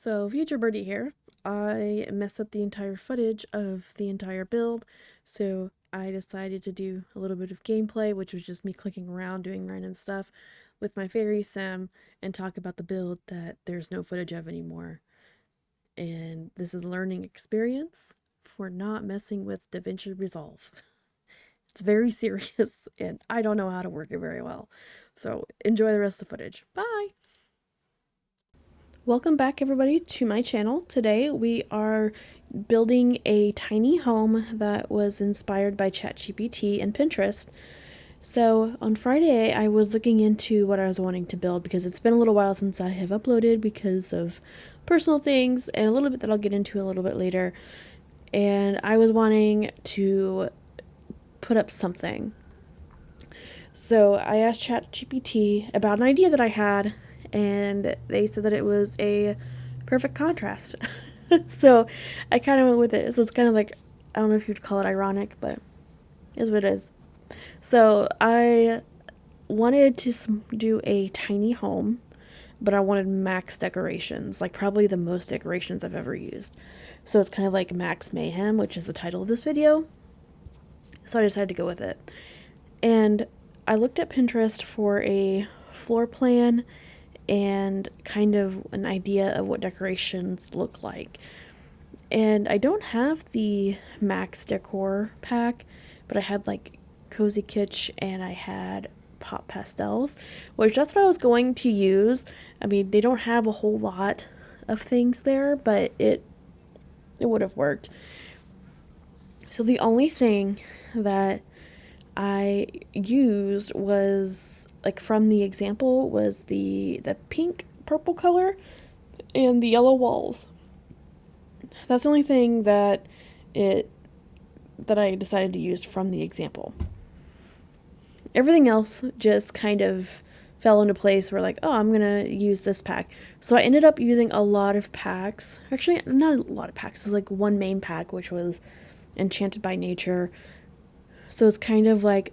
So, Future Birdie here. I messed up the entire footage of the entire build, so I decided to do a little bit of gameplay, which was just me clicking around doing random stuff with my fairy sim and talk about the build that there's no footage of anymore. And this is a learning experience for not messing with DaVinci Resolve. It's very serious, and I don't know how to work it very well. So, enjoy the rest of the footage. Bye! Welcome back, everybody, to my channel. Today we are building a tiny home that was inspired by ChatGPT and Pinterest. So on Friday I was looking into what I was wanting to build because it's been a little while since I have uploaded because of personal things and a little bit that I'll get into a little bit later. And I was wanting to put up something. So I asked ChatGPT about an idea that I had, and they said that it was a perfect contrast. So I kind of went with it. So it's kind of like, I don't know if you'd call it ironic, but it is what it is. So I wanted to do a tiny home, but I wanted max decorations, like probably the most decorations I've ever used. So it's kind of like Max Mayhem, which is the title of this video. So I decided to go with it. And I looked at Pinterest for a floor plan and kind of an idea of what decorations look like. And I don't have the Max Decor pack, but I had like Cozy Kitsch and I had Pop Pastels, which that's what I was going to use. I mean, they don't have a whole lot of things there, but it would have worked. So the only thing that I used was, like, from the example was the pink purple color and the yellow walls. That's the only thing that I decided to use from the example. Everything else just kind of fell into place where, like, oh, I'm gonna use this pack. So I ended up using a lot of packs. Actually, not a lot of packs. It was like one main pack, which was Enchanted by Nature. So it's kind of like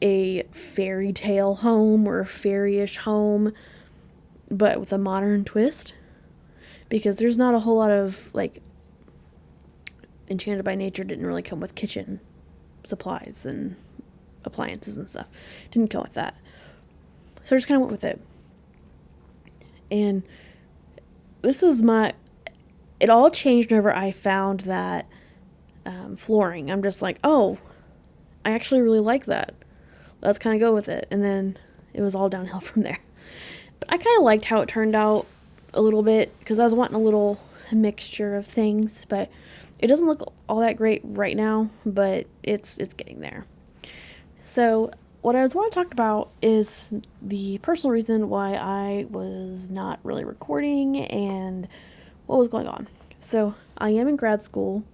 a fairy tale home or a fairy-ish home, but with a modern twist. Because there's not a whole lot of, like, Enchanted by Nature didn't really come with kitchen supplies and appliances and stuff. Didn't come with that. So I just kind of went with it. And this was it all changed whenever I found that flooring. I'm just like, oh, I actually really like that. Let's kind of go with it. And then it was all downhill from there. But I kind of liked how it turned out a little bit because I was wanting a little mixture of things, but it doesn't look all that great right now, but it's getting there. So what I was want to talk about is the personal reason why I was not really recording and what was going on. So I am in grad school,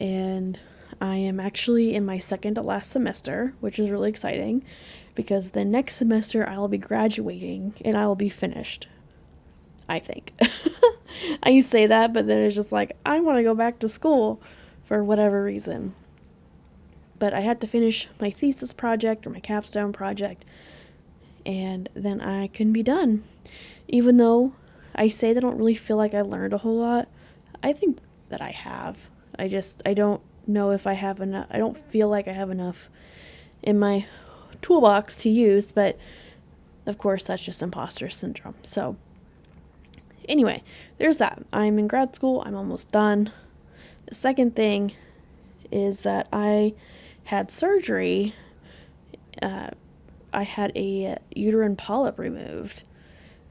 and I am actually in my second to last semester, which is really exciting because the next semester I will be graduating and I will be finished, I think. I say that, but then it's just like, I want to go back to school for whatever reason. But I had to finish my thesis project or my capstone project, and then I can be done. Even though I say that I don't really feel like I learned a whole lot, I think that I have. I don't know if I have enough. I don't feel like I have enough in my toolbox to use, but of course that's just imposter syndrome. So anyway, there's that. I'm in grad school. I'm almost done. The second thing is that I had surgery. I had a uterine polyp removed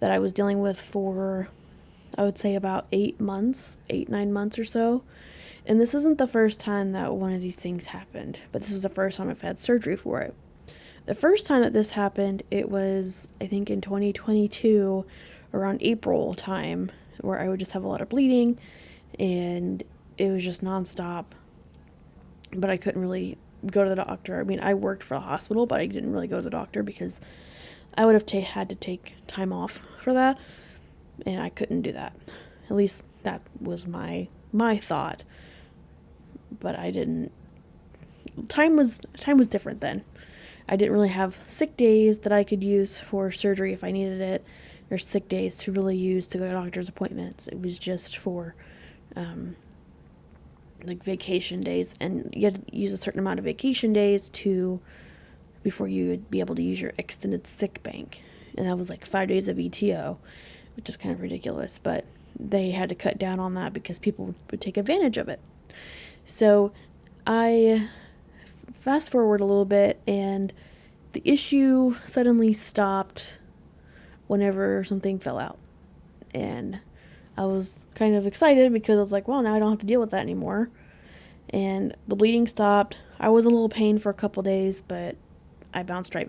that I was dealing with for, I would say, about 9 months or so. And this isn't the first time that one of these things happened, but this is the first time I've had surgery for it. The first time that this happened, it was, I think, in 2022, around April time, where I would just have a lot of bleeding, and it was just nonstop. But I couldn't really go to the doctor. I mean, I worked for a hospital, but I didn't really go to the doctor because I would have had to take time off for that, and I couldn't do that. At least that was my thought. But I didn't. Time was different then. I didn't really have sick days that I could use for surgery if I needed it. or sick days to really use to go to doctor's appointments. It was just for like vacation days, and you had to use a certain amount of vacation days before you would be able to use your extended sick bank. And that was like 5 days of ETO, which is kind of ridiculous, but they had to cut down on that because people would take advantage of it. So I fast forward a little bit, and the issue suddenly stopped whenever something fell out. And I was kind of excited because I was like, well, now I don't have to deal with that anymore. And the bleeding stopped. I was in a little pain for a couple days, but I bounced right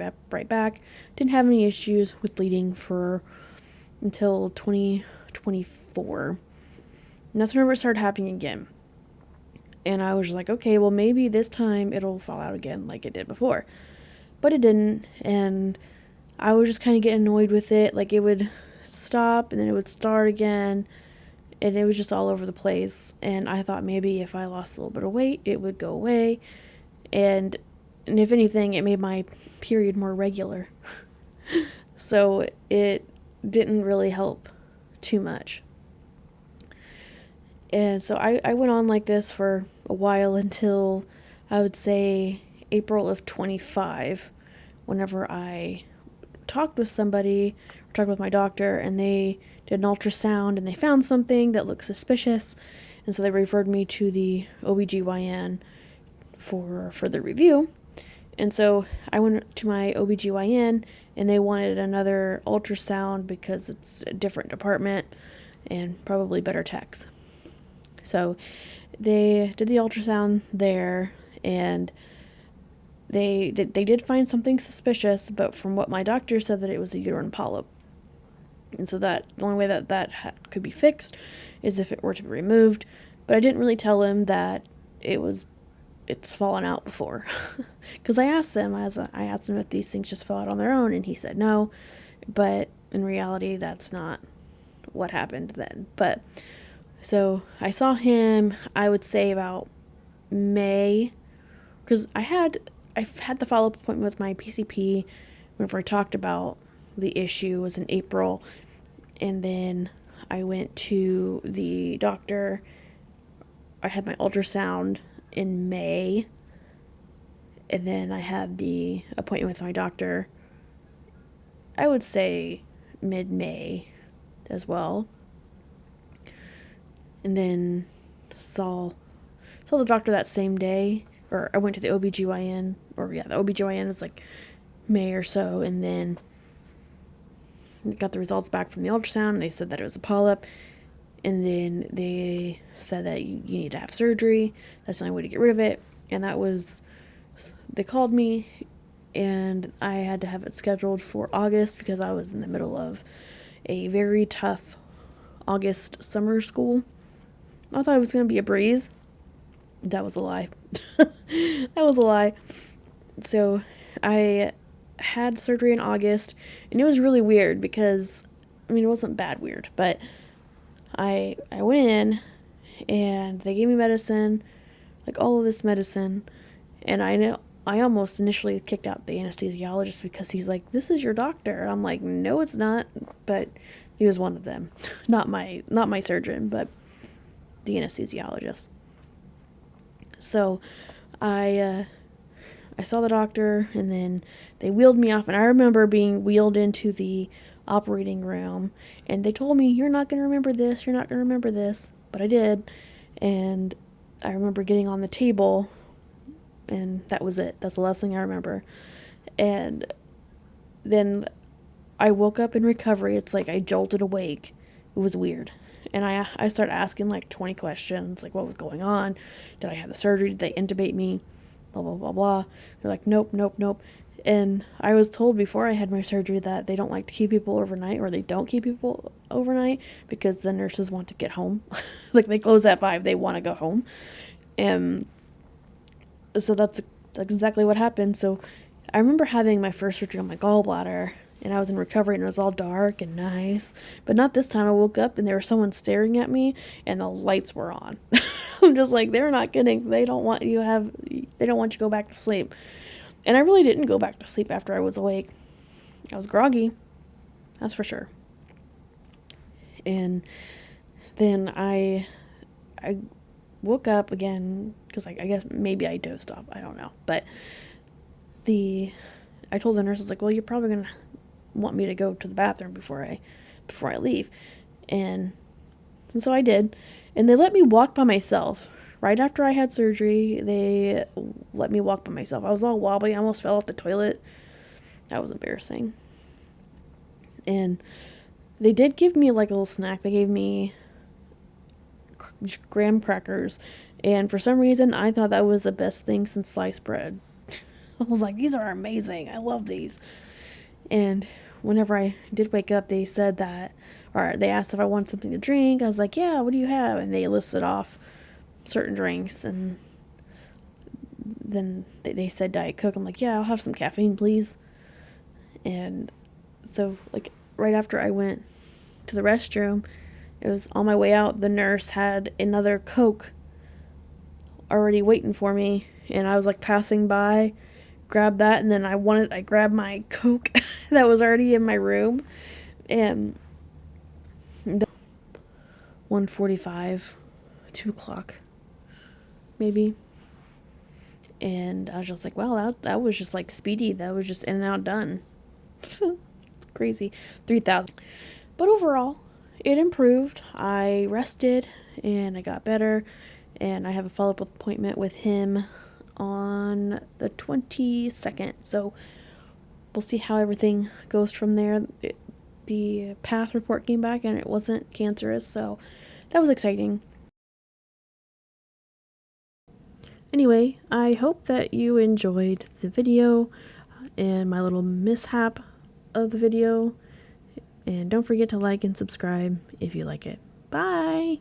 back. Didn't have any issues with bleeding until 2024. And that's whenever it started happening again. And I was like, okay, well, maybe this time it'll fall out again like it did before. But it didn't, and I was just kind of getting annoyed with it. Like, it would stop, and then it would start again, and it was just all over the place. And I thought maybe if I lost a little bit of weight, it would go away. And if anything, it made my period more regular. So it didn't really help too much. And so I went on like this for a while until, I would say, April of 25, whenever I talked with somebody, or talked with my doctor, and they did an ultrasound, and they found something that looked suspicious, and so they referred me to the OBGYN for further review. And so I went to my OBGYN, and they wanted another ultrasound because it's a different department and probably better techs. So they did the ultrasound there, and they did find something suspicious, but from what my doctor said, that it was a uterine polyp. And so that the only way that could be fixed is if it were to be removed. But I didn't really tell him that it's fallen out before. Because I asked him if these things just fell out on their own, and he said no. But in reality, that's not what happened then. But so I saw him, I would say about May, because I've had the follow-up appointment with my PCP whenever I talked about the issue was in April, and then I went to the doctor. I had my ultrasound in May, and then I had the appointment with my doctor, I would say mid-May as well. And then saw the doctor that same day, or I went to the OBGYN, the OBGYN was like May or so, and then got the results back from the ultrasound, and they said that it was a polyp, and then they said that you need to have surgery. That's the only way to get rid of it. And they called me, and I had to have it scheduled for August because I was in the middle of a very tough August summer school. I thought it was going to be a breeze. That was a lie. That was a lie. So I had surgery in August, and it was really weird because, it wasn't bad weird, but I went in, and they gave me medicine, like all of this medicine, and I almost initially kicked out the anesthesiologist because he's like, "This is your doctor." I'm like, "No, it's not," but he was one of them. Not my surgeon, but the anesthesiologist. So I saw the doctor, and then they wheeled me off, and I remember being wheeled into the operating room, and they told me, "You're not going to remember this, you're not going to remember this," but I did. And I remember getting on the table, and that was it. That's the last thing I remember. And then I woke up in recovery. It's like I jolted awake. It was weird. And I started asking like 20 questions, like what was going on? Did I have the surgery? Did they intubate me? Blah, blah, blah, blah. They're like, nope, nope, nope. And I was told before I had my surgery that they don't like to keep people overnight, or they don't keep people overnight because the nurses want to get home. Like, they close at 5, they want to go home. And so that's exactly what happened. So I remember having my first surgery on my gallbladder, and I was in recovery, and it was all dark and nice. But not this time. I woke up, and there was someone staring at me, and the lights were on. I'm just like, they're not kidding. They don't want you to go back to sleep. And I really didn't go back to sleep after I was awake. I was groggy. That's for sure. And then I woke up again because I guess maybe I dozed off. I don't know. But I told the nurse, I was like, well, you're probably gonna want me to go to the bathroom before I leave. And so I did. And they let me walk by myself. Right after I had surgery, they let me walk by myself. I was all wobbly. I almost fell off the toilet. That was embarrassing. And they did give me like a little snack. They gave me graham crackers. And for some reason, I thought that was the best thing since sliced bread. I was like, these are amazing. I love these. And whenever I did wake up, they said that, or they asked if I wanted something to drink. I was like, yeah, what do you have? And they listed off certain drinks. And then they said Diet Coke. I'm like, yeah, I'll have some caffeine, please. And so, like, right after I went to the restroom, it was on my way out, the nurse had another Coke already waiting for me. And I was, like, passing by, grabbed that, and then I grabbed my Coke that was already in my room. And 1:45, 2 o'clock, maybe. And I was just like, wow, that was just like speedy. That was just in and out done. It's crazy. 3,000. But overall, it improved. I rested and I got better. And I have a follow-up appointment with him on the 22nd. So we'll see how everything goes from there. The path report came back and it wasn't cancerous. So that was exciting. Anyway, I hope that you enjoyed the video and my little mishap of the video. And don't forget to like and subscribe if you like it. Bye!